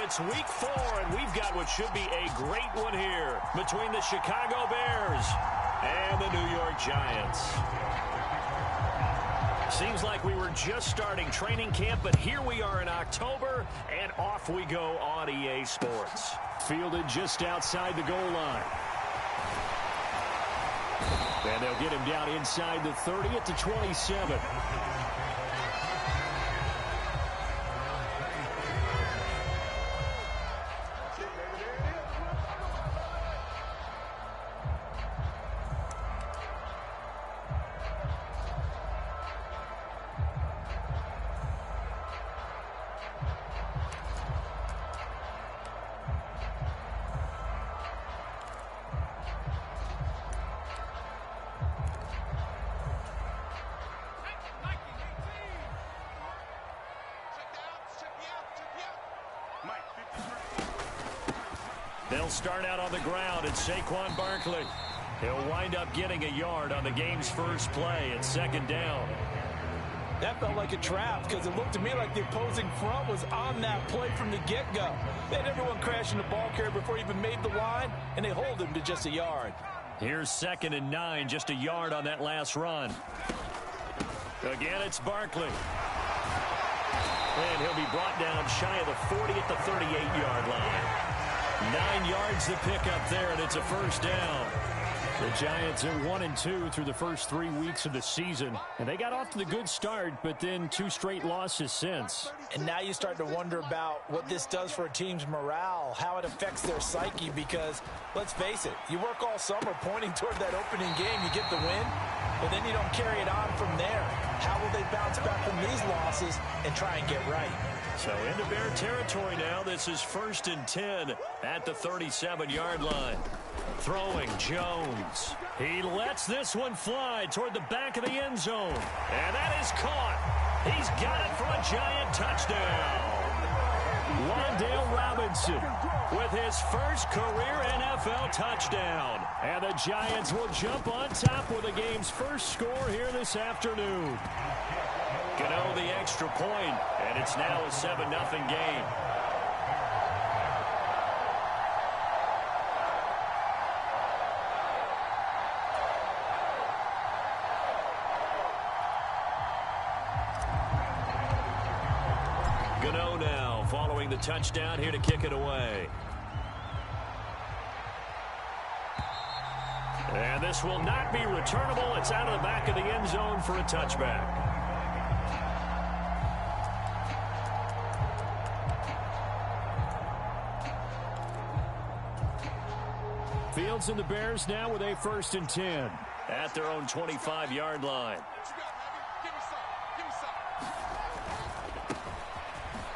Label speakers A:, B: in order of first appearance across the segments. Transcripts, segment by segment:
A: It's week 4, and we've got what should be a great one here between the Chicago Bears and the New York Giants. Seems like we were just starting training camp, but here we are in October, and off we go on EA Sports. Fielded just outside the goal line. And they'll get him down inside the 30 at the 27. They'll start out on the ground. It's Saquon Barkley. He'll wind up getting a yard on the game's first play. It's second down.
B: That felt like a trap because it looked to me like the opposing front was on that play from the get-go. They had everyone crashing the ball carrier before he even made the line, and they hold him to just a yard.
A: Here's 2nd and 9, just a yard on that last run. Again, it's Barkley. And he'll be brought down shy of the 40 at the 38-yard line. 9 yards to pick up there, and it's a first down. The Giants are 1-2 through the first 3 weeks of the season, and they got off to the good start, but then 2 straight losses since.
B: And now you start to wonder about what this does for a team's morale, how it affects their psyche, because, let's face it, you work all summer pointing toward that opening game, you get the win, but then you don't carry it on from there. How will they bounce back from these losses and try and get right?
A: So into Bear territory now. This is 1st and 10 at the 37-yard line. Throwing Jones. He lets this one fly toward the back of the end zone. And that is caught. He's got it for a Giant touchdown. Wan'Dale Robinson with his first career NFL touchdown. And the Giants will jump on top with the game's first score here this afternoon. Gano the extra point, and it's now a 7-0 game. Gano now following the touchdown here to kick it away. And this will not be returnable. It's out of the back of the end zone for a touchback. Fields and the Bears now with a 1st and 10 at their own 25-yard line.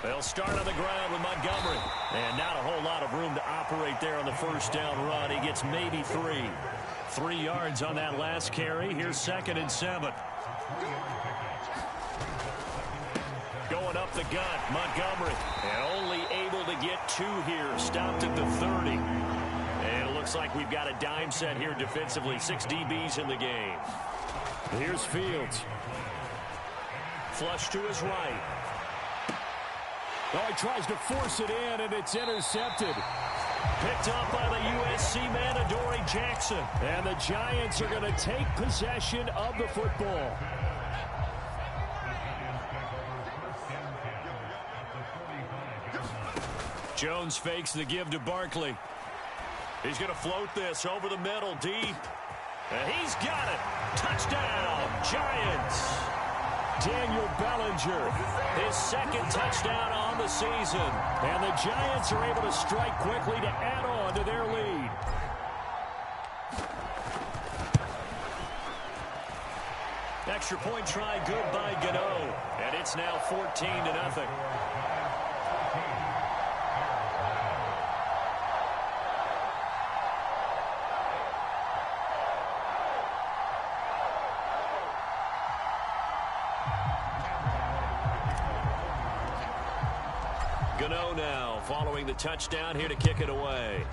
A: They'll start on the ground with Montgomery. And not a whole lot of room to operate there on the first down run. He gets maybe 3. 3 yards on that last carry. Here's 2nd and 7. Going up the gut, Montgomery. And only able to get 2 here. Stopped at the 30. And it looks like we've got a dime set here defensively. 6 DBs in the game. Here's Fields. Flush to his right. Oh, he tries to force it in, and it's intercepted. Picked up by the USC man, Adoree Jackson. And the Giants are going to take possession of the football. Jones fakes the give to Barkley. He's going to float this over the middle, deep. And he's got it. Touchdown, Giants. Daniel Bellinger, his 2nd touchdown on the season. And the Giants are able to strike quickly to add on to their lead. Extra point try good by Gano. And it's now 14-0. Gano now following the touchdown here to kick it away.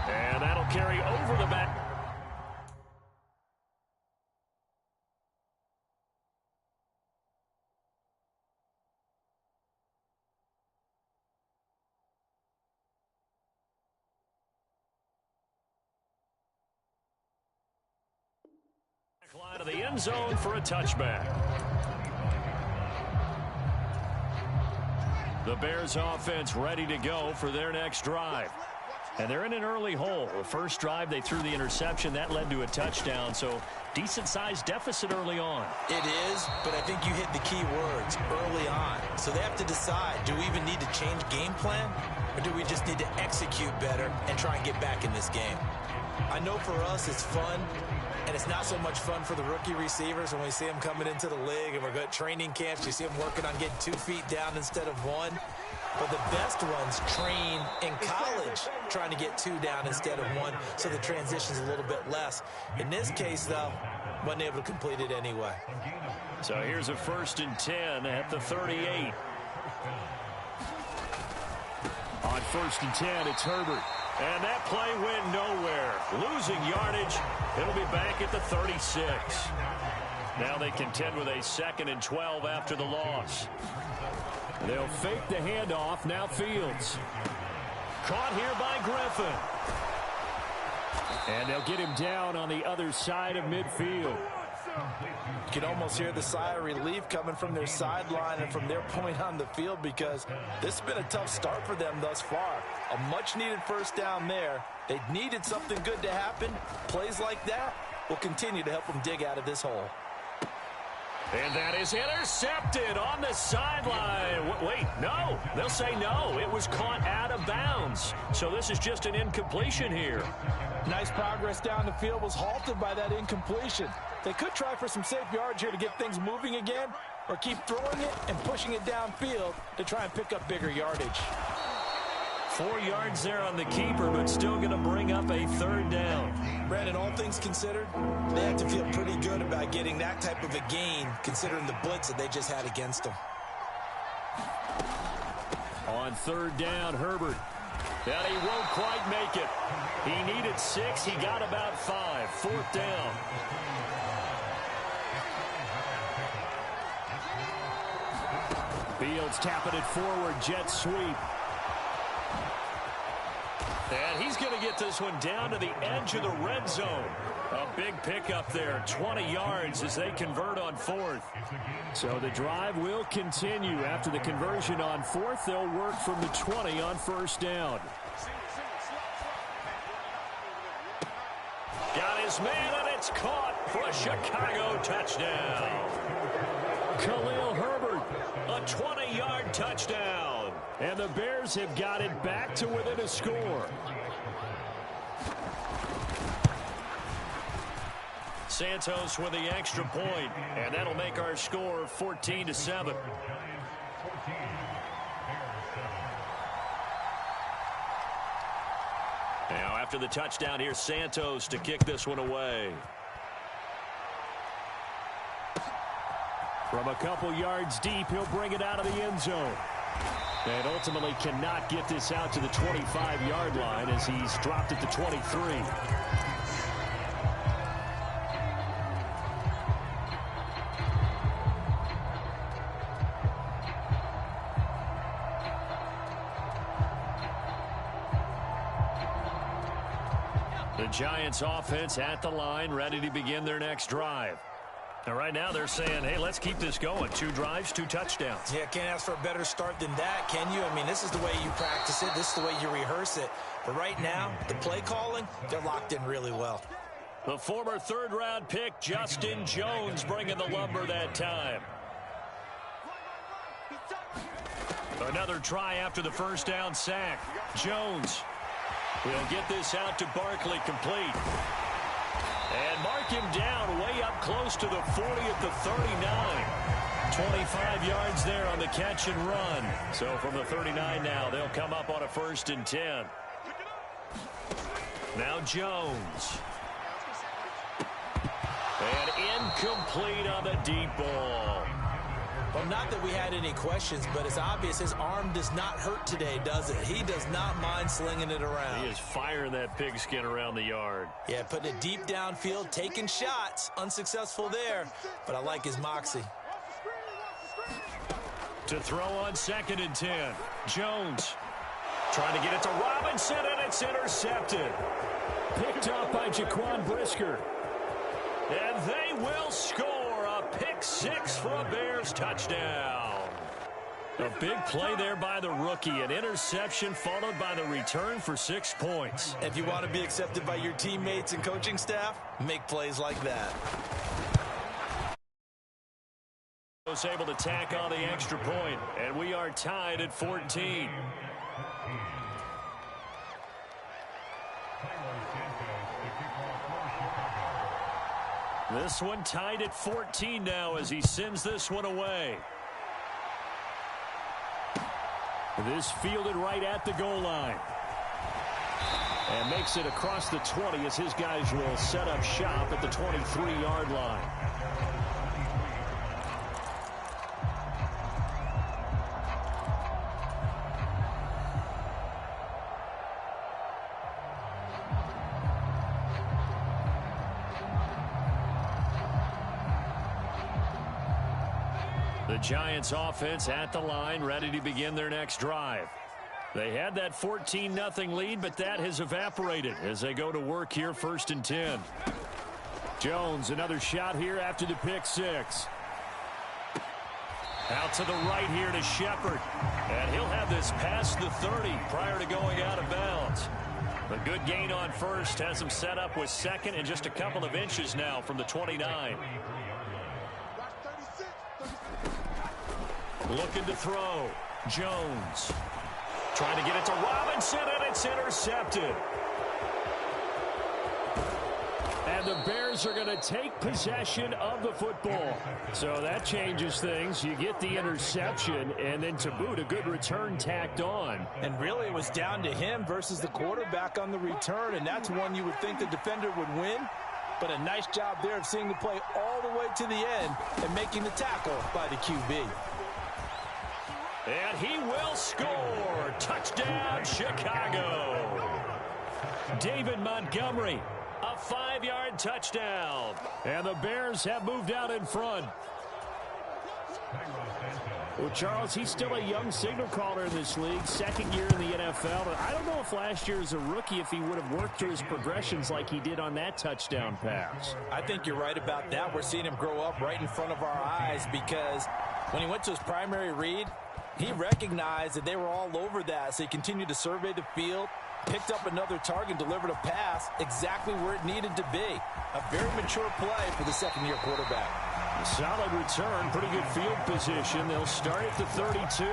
A: And that'll carry over the back. Fly to the end zone for a touchback. The Bears offense ready to go for their next drive. And they're in an early hole. The first drive, they threw the interception. That led to a touchdown, so decent-sized deficit early on.
B: It is, but I think you hit the key words, early on. So they have to decide, do we even need to change game plan, or do we just need to execute better and try and get back in this game? I know for us it's fun, and it's not so much fun for the rookie receivers when we see them coming into the league and we're going to training camps. You see them working on getting 2 feet down instead of 1. But the best ones train in college trying to get 2 down instead of 1, so the transition's a little bit less. In this case, though, wasn't able to complete it anyway.
A: So here's a 1st and 10 at the 38. On 1st and 10, it's Herbert. And that play went nowhere. Losing yardage. It'll be back at the 36. Now they contend with a 2nd and 12 after the loss. They'll fake the handoff. Now Fields. Caught here by Griffin. And they'll get him down on the other side of midfield.
B: You can almost hear the sigh of relief coming from their sideline and from their point on the field, because this has been a tough start for them thus far. A much-needed first down there. They needed something good to happen. Plays like that will continue to help them dig out of this hole.
A: And that is intercepted on the sideline. Wait, no. They'll say no. It was caught out of bounds. So this is just an incompletion here.
B: Nice progress down the field was halted by that incompletion. They could try for some safe yards here to get things moving again, or keep throwing it and pushing it downfield to try and pick up bigger yardage.
A: 4 yards there on the keeper, but still going to bring up a 3rd down.
B: Brandon, all things considered, they have to feel pretty good about getting that type of a gain, considering the blitz that they just had against them.
A: On 3rd down, Herbert. And he won't quite make it. He needed 6. He got about 5. 4th down. Fields tapping it forward. Jet sweep. And he's going to get this one down to the edge of the red zone. A big pickup there, 20 yards as they convert on 4th. So the drive will continue. After the conversion on 4th, they'll work from the 20 on 1st down. Got his man, and it's caught for a Chicago touchdown. Khalil Herbert, a 20-yard touchdown. And the Bears have got it back to within a score. Santos with the extra point, and that'll make our score 14-7. Now after the touchdown, here's Santos to kick this one away. From a couple yards deep, he'll bring it out of the end zone. And ultimately cannot get this out to the 25-yard line as he's dropped at the 23. The Giants offense at the line, ready to begin their next drive. And right now they're saying, hey, let's keep this going. 2 drives, 2 touchdowns.
B: Yeah, can't ask for a better start than that, can you? I mean, this is the way you practice it. This is the way you rehearse it. But right now, the play calling, they're locked in really well.
A: The former 3rd-round pick, Justin Jones, bringing the lumber that time. Another try after the 1st down sack. Jones will get this out to Barkley, complete. And mark him down way up close to the 40 at the 39. 25 yards there on the catch and run. So from the 39 now, they'll come up on a 1st and 10. Now Jones. And incomplete on the deep ball.
B: Well, not that we had any questions, but it's obvious his arm does not hurt today, does it? He does not mind slinging it around.
A: He is firing that pigskin around the yard.
B: Yeah, putting it deep downfield, taking shots. Unsuccessful there, but I like his moxie.
A: To throw on 2nd and 10. Jones trying to get it to Robinson, and it's intercepted. Picked up by Jaquan Brisker. And they they will score a pick six for a Bears touchdown. A big play there by the rookie. An interception followed by the return for 6 points.
B: If you want to be accepted by your teammates and coaching staff, make plays like that.
A: Was able to tack on the extra point, and we are tied at 14. This one tied at 14 now as he sends this one away. This fielded right at the goal line. And makes it across the 20 as his guys will set up shop at the 23-yard line. The Giants offense at the line, ready to begin their next drive. They had that 14-0 lead, but that has evaporated as they go to work here, 1st and 10. Jones, another shot here after the pick six. Out to the right here to Shepard. And he'll have this past the 30 prior to going out of bounds. A good gain on first, has him set up with second and just a couple of inches now from the 29. Looking to throw. Jones. Trying to get it to Robinson, and it's intercepted. And the Bears are going to take possession of the football. So that changes things. You get the interception, and then to boot, a good return tacked on.
B: And really, it was down to him versus the quarterback on the return, and that's one you would think the defender would win. But a nice job there of seeing the play all the way to the end and making the tackle by the QB.
A: And he will score. Touchdown, Chicago. David Montgomery, a 5-yard touchdown. And the Bears have moved out in front. Well, Charles, he's still a young signal caller in this league, 2nd year in the NFL. But I don't know if last year as a rookie if he would have worked through his progressions like he did on that touchdown pass.
B: I think you're right about that. We're seeing him grow up right in front of our eyes because when he went to his primary read, he recognized that they were all over that, so he continued to survey the field, picked up another target, delivered a pass exactly where it needed to be. A very mature play for the 2nd-year quarterback.
A: A solid return, pretty good field position. They'll start at the 32.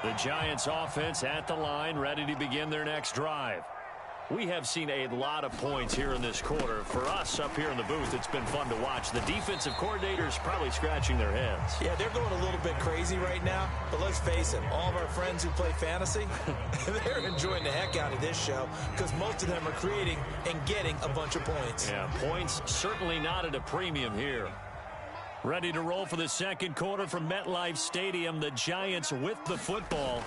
A: The Giants offense at the line, ready to begin their next drive. We have seen a lot of points here in this quarter. For us up here in the booth, it's been fun to watch. The defensive coordinators probably scratching their heads.
B: Yeah, they're going a little bit crazy right now. But let's face it, all of our friends who play fantasy, they're enjoying the heck out of this show because most of them are creating and getting a bunch of points.
A: Yeah, points certainly not at a premium here. Ready to roll for the 2nd quarter from MetLife Stadium. The Giants with the football.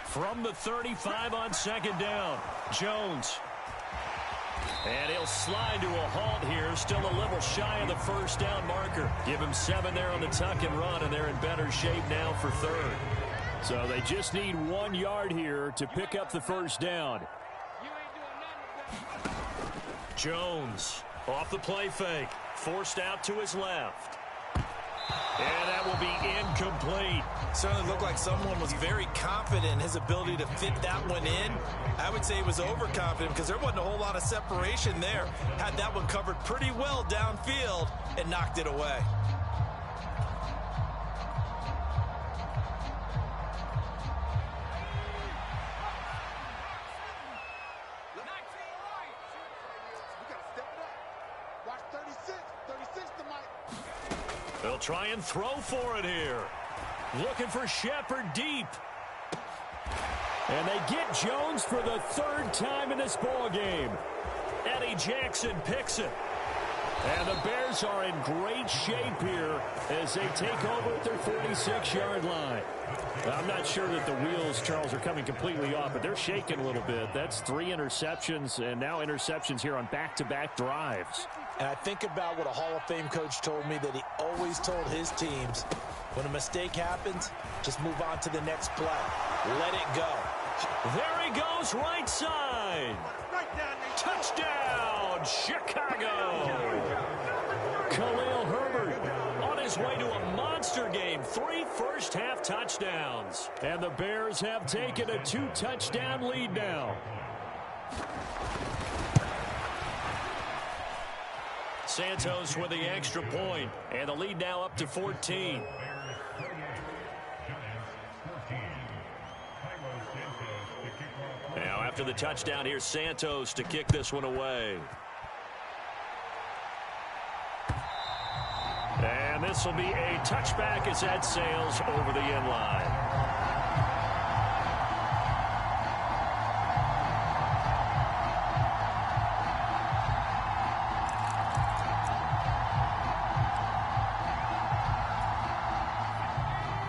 A: From the 35 on 2nd down, Jones. And he'll slide to a halt here. Still a little shy of the 1st down marker. Give him 7 there on the tuck and run, and they're in better shape now for 3rd. So they just need 1 yard here to pick up the 1st down. Jones off the play fake. Forced out to his left. And that will be incomplete.
B: Certainly looked like someone was very confident in his ability to fit that one in. I would say he was overconfident because there wasn't a whole lot of separation there. Had that one covered pretty well downfield and knocked it away.
A: They'll try and throw for it here. Looking for Shepard deep. And they get Jones for the 3rd time in this ball game. Eddie Jackson picks it. And the Bears are in great shape here as they take over at their 46-yard line. I'm not sure that the wheels, Charles, are coming completely off, but they're shaking a little bit. That's 3 interceptions, and now interceptions here on back-to-back drives.
B: And I think about what a Hall of Fame coach told me that he always told his teams, when a mistake happens, just move on to the next play. Let it go.
A: There he goes, right side. Touchdown, Chicago. Khalil Herbert on his way to a monster game. 3 first-half touchdowns. And the Bears have taken a 2-touchdown lead now. Santos with the extra point, and the lead now up to 14. Now after the touchdown, here's Santos to kick this one away. And this will be a touchback as that sails over the end line.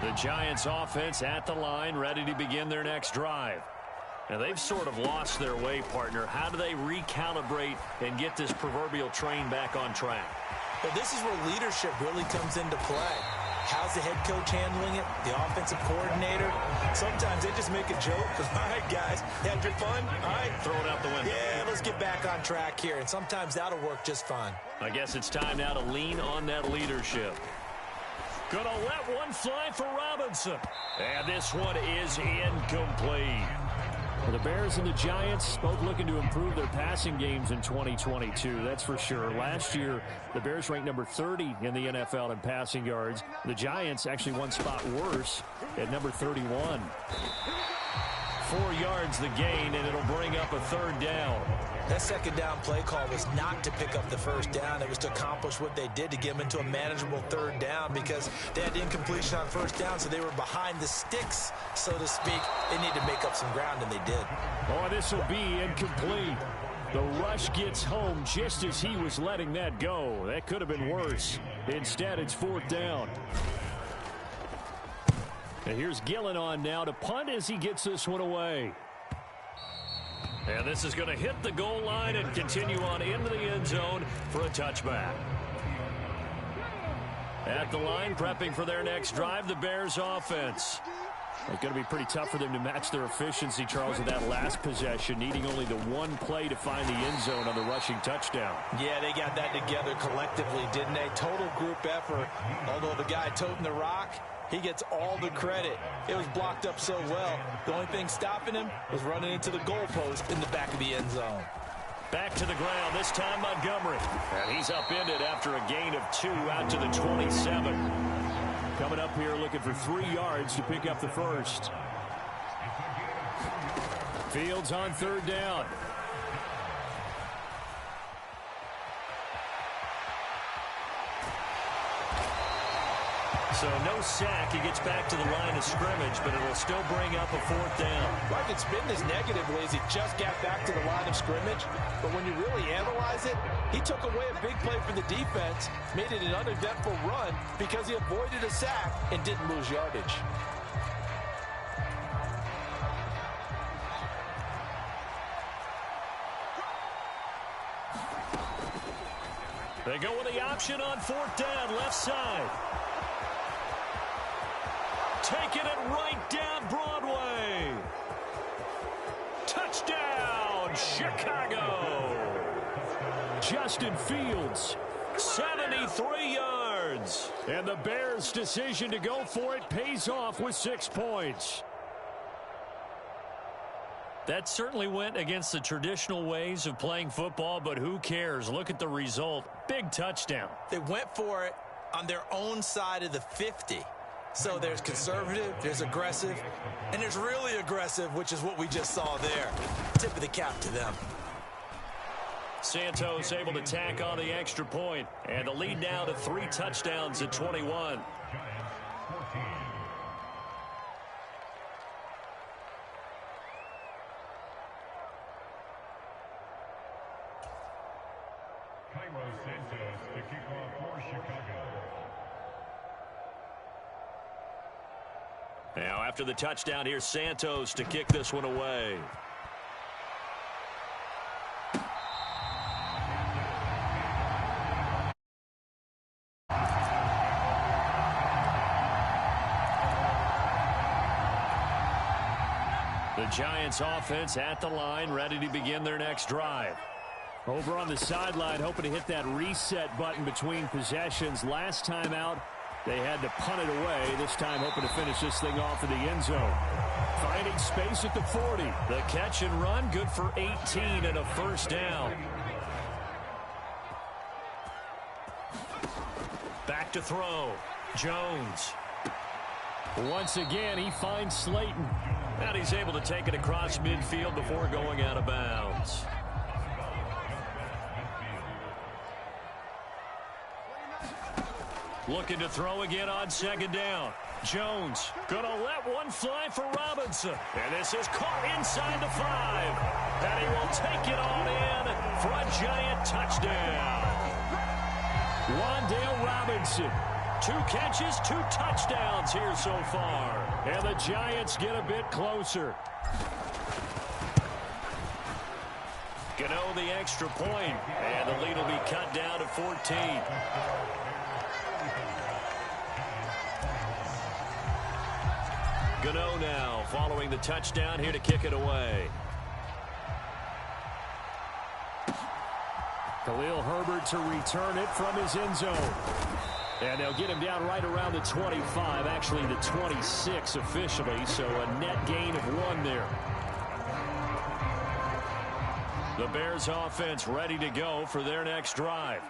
A: The Giants offense at the line, ready to begin their next drive. Now, they've sort of lost their way, partner. How do they recalibrate and get this proverbial train back on track?
B: Well, this is where leadership really comes into play. How's the head coach handling it? The offensive coordinator? Sometimes they just make a joke. All right, guys, you had your fun? All right.
A: Throw it out the window.
B: Yeah, let's get back on track here. And sometimes that'll work just fine.
A: I guess it's time now to lean on that leadership. Gonna let one fly for Robinson. And this one is incomplete.
C: Well, the Bears and the Giants both looking to improve their passing games in 2022, that's for sure. Last year, the Bears ranked number 30 in the NFL in passing yards. The Giants actually one spot worse at number 31.
A: 4 yards the gain, and it'll bring up a third down.
B: That second down play call was not to pick up the first down. It was to accomplish what they did to get them into a manageable third down because they had incompletion on first down, so they were behind the sticks, so to speak. They needed to make up some ground, and they did.
C: Oh, this will be incomplete. The rush gets home just as he was letting that go. That could have been worse. Instead, it's fourth down. And here's Gillen on now to punt as he gets this one away.
A: And this is going to hit the goal line and continue on into the end zone for a touchback. At the line, prepping for their next drive, the Bears offense.
C: It's going to be pretty tough for them to match their efficiency, Charles, in that last possession, needing only the one play to find the end zone on the rushing touchdown.
B: Yeah, they got that together collectively, didn't they? Total group effort. Although the guy toting the rock, he gets all the credit. It was blocked up so well. The only thing stopping him was running into the goalpost in the back of the end zone.
A: Back to the ground, this time Montgomery. And he's upended after a gain of 2 out to the 27.
C: Coming up here looking for 3 yards to pick up the first. Fields on third down.
A: So no sack. He gets back to the line of scrimmage, but it will still bring up a fourth down.
B: Well, I could spin this negatively as he just got back to the line of scrimmage. But when you really analyze it, he took away a big play for the defense, made it an uneventful run because he avoided a sack and didn't lose yardage.
A: They go with the option on fourth down, left side. Taking it right down Broadway. Touchdown, Chicago.
C: Justin Fields,
A: 73 yards.
C: and the Bears' decision to go for it pays off with 6 points.
A: That certainly went against the traditional ways of playing football, but who cares? Look at the result. Big touchdown.
B: They went for it on their own side of the 50. So there's conservative, there's aggressive, and there's really aggressive, which is what we just saw there. Tip of the cap to them.
A: Santos able to tack on the extra point, and the lead now to 3 touchdowns at 21.
D: Santos to kick off for Chicago.
A: Now after the touchdown, here's Santos to kick this one away. The Giants offense at the line, ready to begin their next drive.
C: Over on the sideline, hoping to hit that reset button between possessions. Last time out, they had to punt it away. This time hoping to finish this thing off in the end zone. Finding space at the 40.
A: The catch and run, good for 18 and a first down. Back to throw. Jones.
C: Once again, he finds Slayton.
A: And he's able to take it across midfield before going out of bounds. Looking to throw again on second down. Jones gonna let one fly for Robinson. And this is caught inside the 5. And he will take it on in for a Giant touchdown.
C: Wan'Dale Robinson.
A: 2 catches, 2 touchdowns here so far.
C: And the Giants get a bit closer.
A: Gano the extra point. And the lead will be cut down to 14. Gano now following the touchdown here to kick it away.
C: Khalil Herbert to return it from his end zone. And they'll get him down right around the 25, actually the 26 officially, so a net gain of 1 there. The Bears offense ready to go for their next drive.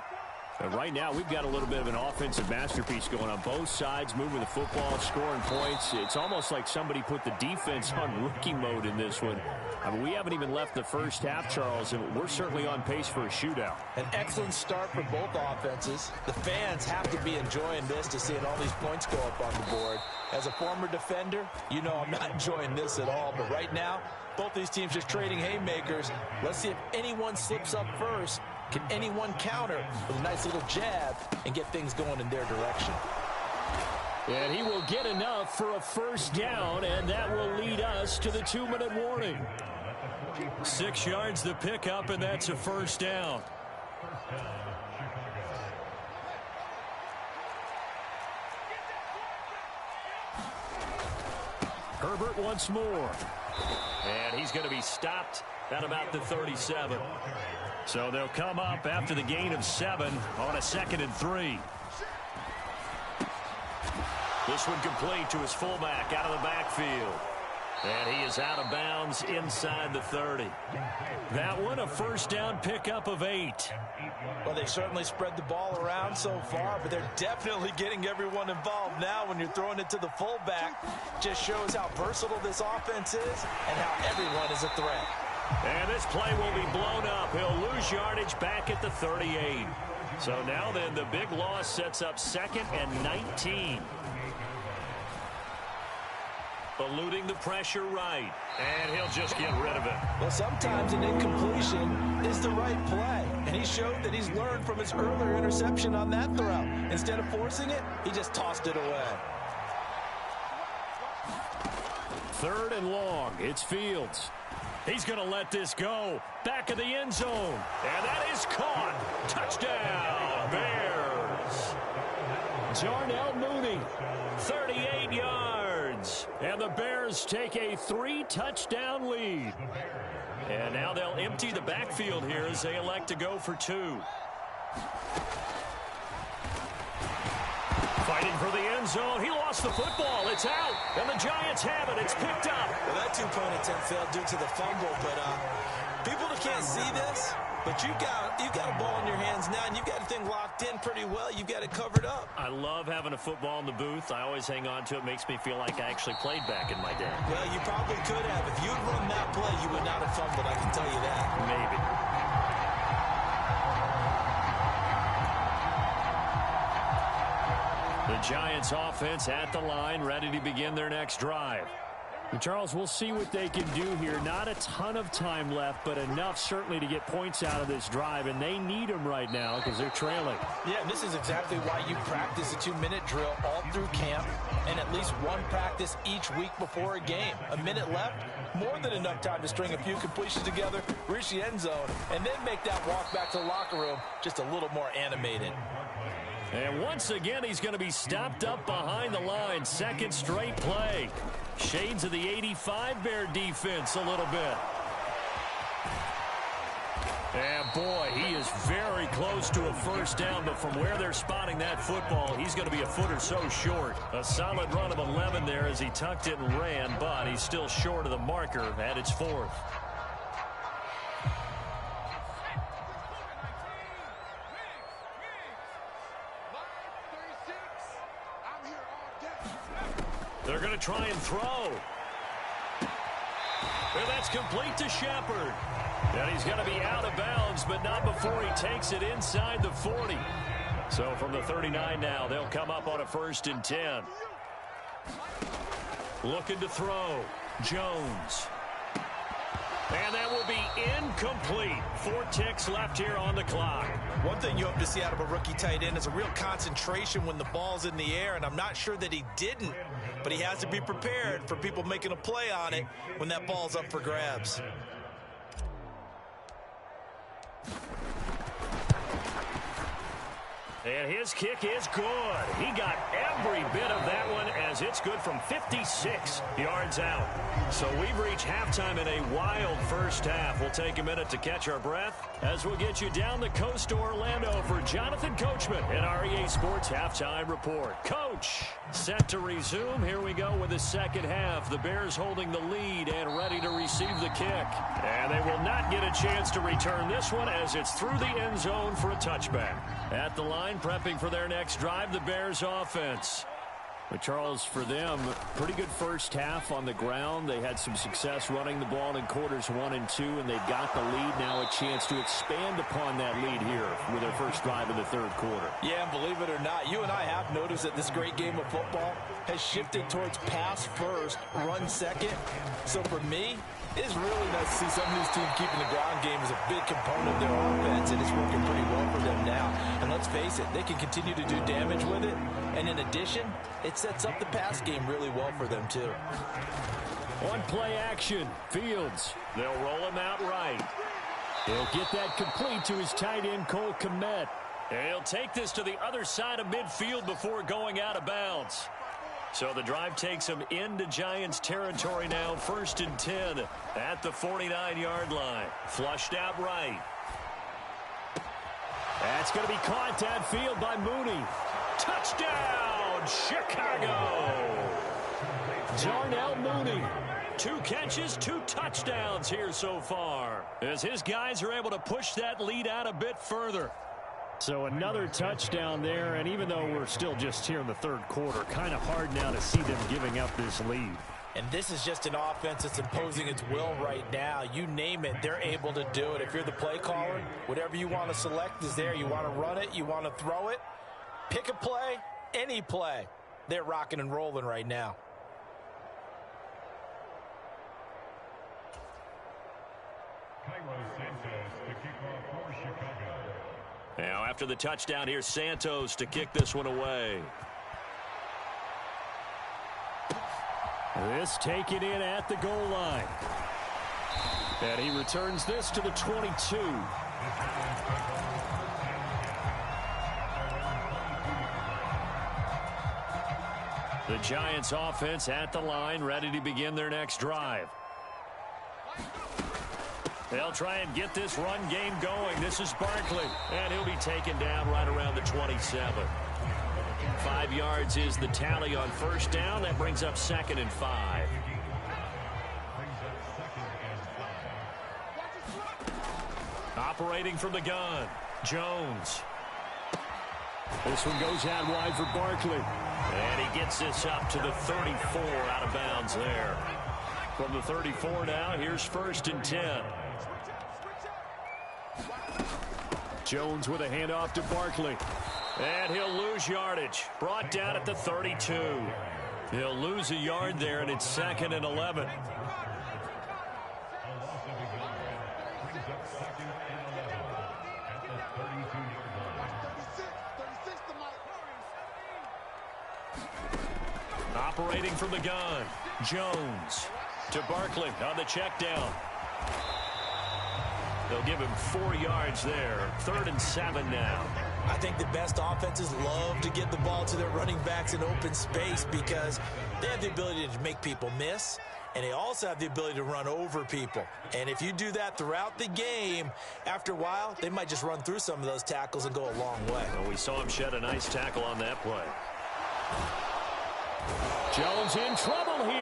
C: And right now, we've got a little bit of an offensive masterpiece going on both sides, moving the football, scoring points. It's almost like somebody put the defense on rookie mode in this one. I mean, we haven't even left the first half, Charles, and we're certainly on pace for a shootout.
B: An excellent start for both offenses. The fans have to be enjoying this to seeing all these points go up on the board. As a former defender, you know I'm not enjoying this at all. But right now, both these teams just trading haymakers. Let's see if anyone slips up first. Can anyone counter with a nice little jab and get things going in their direction?
C: And he will get enough for a first down, and that will lead us to the 2-minute warning.
A: 6 yards the pickup, and that's a first down.
C: Herbert once more.
A: And he's going to be stopped at about the 37. So they'll come up after the gain of 7 on a 2nd and 3. This one complete to his fullback out of the backfield. And he is out of bounds inside the 30. That one a first down pickup of 8.
B: Well, they certainly spread the ball around so far, but they're definitely getting everyone involved now when you're throwing it to the fullback. Just shows how versatile this offense is and how everyone is a threat.
A: And this play will be blown up. He'll lose yardage back at the 38. So now then the big loss sets up 2nd and 19. Eluding the pressure right. And he'll just get rid of it.
B: Well, sometimes an incompletion is the right play. And he showed that he's learned from his earlier interception on that throw. Instead of forcing it, he just tossed it away.
C: 3rd and long. It's Fields.
A: He's going to let this go. Back of the end zone. And that is caught. Touchdown, Bears.
C: Darnell Mooney.
A: 38 yards.
C: And the Bears take a 3-touchdown lead.
A: And now they'll empty the backfield here as they elect to go for 2. Fighting for the end zone. He lost the football. It's out. And the Giants have it. It's picked up.
B: Well, that 2-point attempt failed due to the fumble, but people that can't see this, but you've got a ball in your hands now, and you've got the thing locked in pretty well. You've got it covered up.
A: I love having a football in the booth. I always hang on to it. Makes me feel like I actually played back in my day.
B: Well, you probably could have. If you had run that play, you would not have fumbled, I can tell you that.
A: Maybe. The Giants offense at the line, ready to begin their next drive.
C: And Charles, we'll see what they can do here. Not a ton of time left, but enough certainly to get points out of this drive, and they need them right now because they're trailing.
B: Yeah, and this is exactly why you practice a 2-minute drill all through camp and at least one practice each week before a game. A minute left, more than enough time to string a few completions together, reach the end zone, and then make that walk back to the locker room just a little more animated.
A: And once again, he's going to be stopped up behind the line. Second straight play. Shades of the 85 Bear defense a little bit. And boy, he is very close to a first down, but from where they're spotting that football, he's going to be a foot or so short. A solid run of 11 there as he tucked it and ran, but he's still short of the marker at its fourth. They're going to try and throw. And that's complete to Shepard. And he's going to be out of bounds, but not before he takes it inside the 40. So from the 39 now, they'll come up on a 1st and 10. Looking to throw. Jones. And that will be incomplete. 4 ticks left here on the clock.
B: One thing you hope to see out of a rookie tight end is a real concentration when the ball's in the air, and I'm not sure that he didn't, but he has to be prepared for people making a play on it when that ball's up for grabs.
A: And his kick is good. He got every bit of that one as it's good from 56 yards out. So we've reached halftime in a wild first half. We'll take a minute to catch our breath as we'll get you down the coast to Orlando for Jonathan Coachman in our EA Sports Halftime Report. Coach, set to resume. Here we go with the second half. The Bears holding the lead and ready to receive the kick. And they will not get a chance to return this one as it's through the end zone for a touchback. At the line, prepping for their next drive, the Bears offense. But Charles, for them, pretty good first half on the ground. They had some success running the ball in quarters 1 and 2, and they've got the lead. Now a chance to expand upon that lead here with their first drive in the third quarter.
B: Yeah, and believe it or not, you and I have noticed that this great game of football has shifted towards pass first, run second. So for me, it's really nice to see some of these teams keeping the ground game as a big component of their offense, and it's working pretty well for them now. And let's face it, they can continue to do damage with it. And in addition, it sets up the pass game really well for them, too.
A: On play action, Fields. They'll roll him out right. He'll get that complete to his tight end, Cole Kmet. And he'll take this to the other side of midfield before going out of bounds. So the drive takes him into Giants territory now, 1st and 10 at the 49-yard line. Flushed out right. That's going to be caught downfield by Mooney. Touchdown, Chicago! Darnell Mooney. 2 catches, 2 touchdowns here so far, as his guys are able to push that lead out a bit further.
C: So another touchdown there, and even though we're still just here in the third quarter, kind of hard now to see them giving up this lead.
B: And this is just an offense that's imposing its will right now. You name it, they're able to do it. If you're the play caller, whatever you want to select is there. You want to run it, you want to throw it, pick a play, any play. They're rocking and rolling right now.
A: Now after the touchdown, here's Santos to kick this one away.
C: This taken in at the goal line. And he returns this to the 22.
A: The Giants offense at the line, ready to begin their next drive. They'll try and get this run game going. This is Barkley, and he'll be taken down right around the 27. 5 yards is the tally on first down. That brings up 2nd and 5. Operating from the gun, Jones.
C: This one goes out wide for Barkley.
A: And he gets this up to the 34, out of bounds there. From the 34 now, here's 1st and 10.
C: Jones with a handoff to Barkley.
A: And he'll lose yardage. Brought down at the 32. He'll lose a yard there, and it's 2nd and 11. Operating from the gun, Jones to Barkley on the check down. They'll give him 4 yards there. 3rd and 7 now.
B: I think the best offenses love to get the ball to their running backs in open space because they have the ability to make people miss, and they also have the ability to run over people. And if you do that throughout the game, after a while, they might just run through some of those tackles and go a long way.
A: Well, we saw him shed a nice tackle on that play.
C: Jones in trouble here.